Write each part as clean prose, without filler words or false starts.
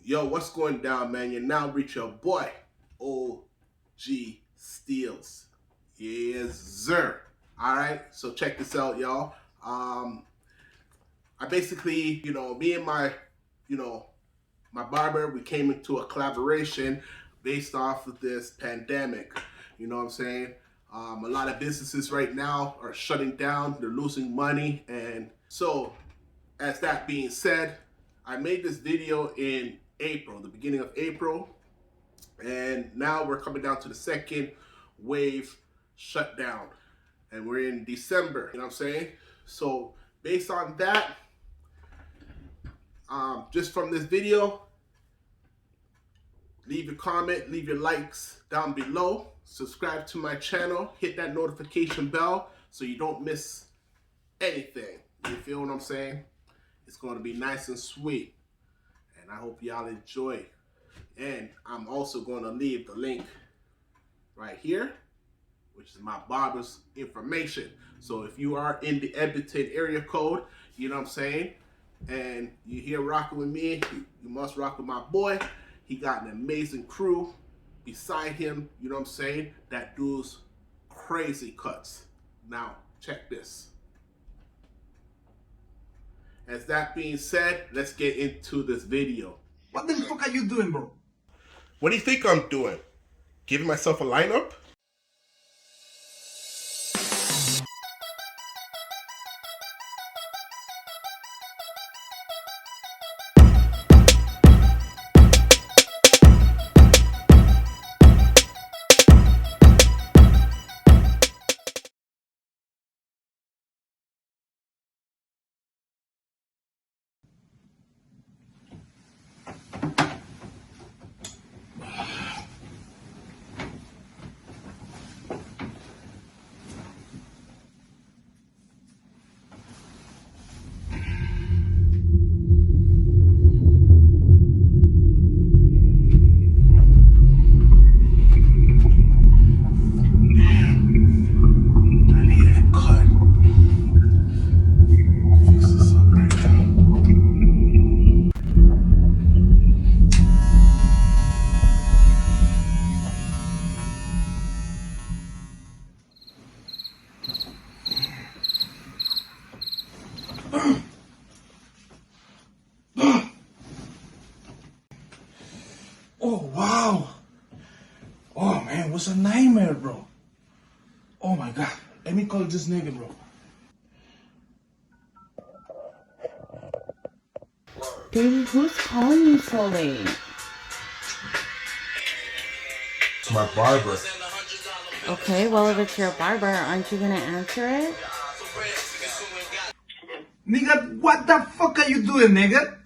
Yo, what's going down, man? You now reach your boy, OG Steels. Yes, sir. All right, so check this out, y'all. I basically, me and my barber, we came into a collaboration based off of this pandemic. You know what I'm saying? A lot of businesses right now are shutting down. They're losing money. And so, as that being said, I made this video in April, the beginning of April, and now we're coming down to the second wave shutdown, and we're in December, you know what I'm saying? So based on that, just from this video, leave your comment, leave your likes down below, subscribe to my channel, hit that notification bell so you don't miss anything. You feel what I'm saying? It's going to be nice and sweet. I hope y'all enjoy. And I'm also going to leave the link right here, which is my barber's information. So if you are in the Edmonton area code, you know what I'm saying, and you're here rocking with me, you must rock with my boy. He got an amazing crew beside him, you know what I'm saying, that does crazy cuts. Now, check this. As that being said, let's get into this video. What the fuck are you doing, bro? What do you think I'm doing? Giving myself a lineup? Oh, wow. Oh, man, it was a nightmare, bro. Oh, my God. Let me call this nigga, bro. Baby, who's calling you so late? It's my barber. Okay, well, if it's your barber, aren't you gonna answer it? Nigga, what the fuck are you doing, nigga?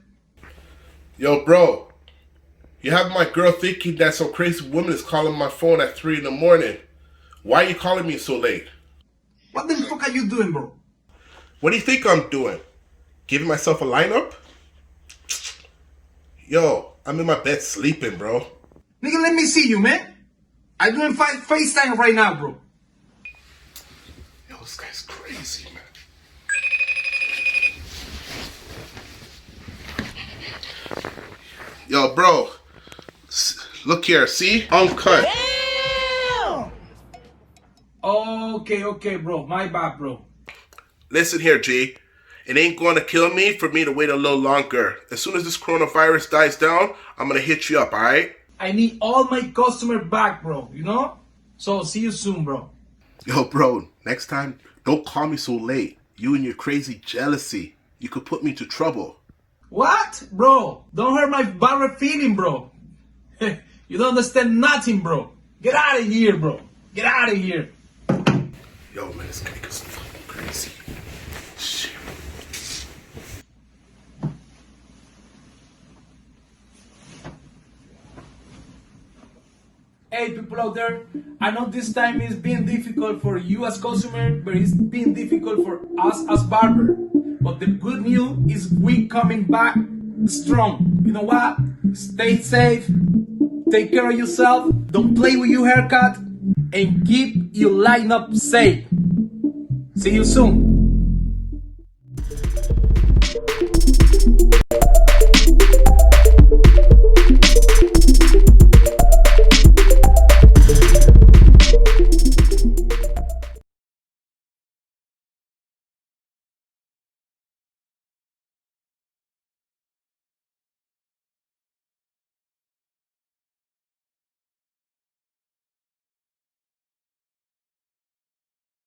Yo, bro. You have my girl thinking that some crazy woman is calling my phone at 3 in the morning. Why are you calling me so late? What the fuck are you doing, bro? What do you think I'm doing? Giving myself a lineup? Yo, I'm in my bed sleeping, bro. Nigga, let me see you, man. I'm doing FaceTime right now, bro. Yo, this guy's crazy, man. Yo, bro. Look here, see? Uncut. Damn! Okay, bro. My bad, bro. Listen here, G. It ain't going to kill me for me to wait a little longer. As soon as this coronavirus dies down, I'm going to hit you up, alright? I need all my customer back, bro. You know? So, see you soon, bro. Yo, bro, next time, don't call me so late. You and your crazy jealousy. You could put me into trouble. What? Bro, don't hurt my barber feeling, bro. You don't understand nothing, bro. Get out of here, bro. Get out of here. Yo, man, this guy is fucking crazy. Shit. Hey, people out there, I know this time is being difficult for you as customer, but it's being difficult for us as barber. But the good news is we coming back strong. You know what? Stay safe, take care of yourself, don't play with your haircut, and keep your lineup safe. See you soon.